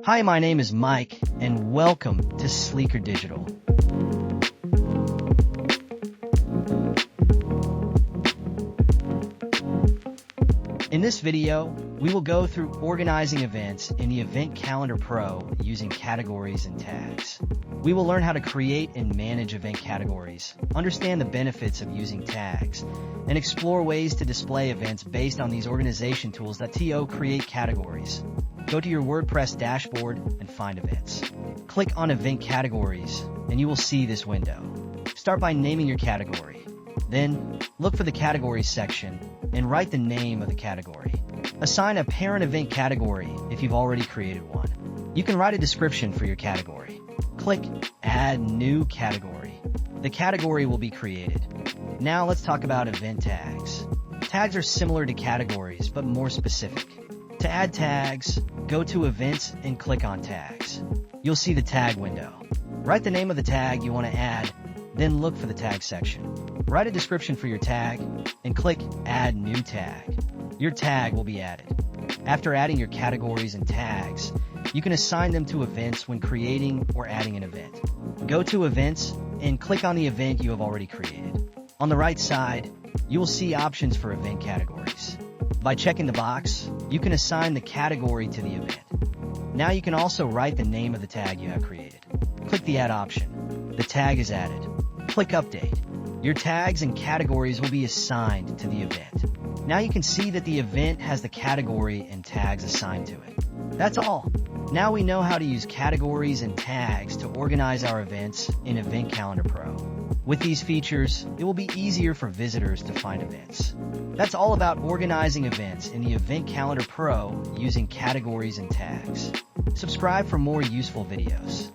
Hi, my name is Mike, and welcome to Sleekr Digital. In this video, we will go through organizing events in the Event Calendar Pro using categories and tags. We will learn how to create and manage event categories, understand the benefits of using tags, and explore ways to display events based on these organization tools that create categories. Go to your WordPress dashboard and find events. Click on Event Categories, and you will see this window. Start by naming your category. Then, look for the Categories section and write the name of the category. Assign a parent event category if you've already created one. You can write a description for your category. Click Add New Category. The category will be created. Now let's talk about event tags. Tags are similar to categories, but more specific. To add tags, go to Events and click on Tags. You'll see the tag window. Write the name of the tag you want to add, then look for the tag section. Write a description for your tag and click Add New Tag. Your tag will be added. After adding your categories and tags, you can assign them to events when creating or adding an event. Go to Events and click on the event you have already created. On the right side, you will see options for event categories. By checking the box, you can assign the category to the event. Now you can also write the name of the tag you have created. Click the Add option. The tag is added. Click Update. Your tags and categories will be assigned to the event. Now you can see that the event has the category and tags assigned to it. That's all. Now we know how to use categories and tags to organize our events in Event Calendar Pro. With these features, it will be easier for visitors to find events. That's all about organizing events in the Event Calendar Pro using categories and tags. Subscribe for more useful videos.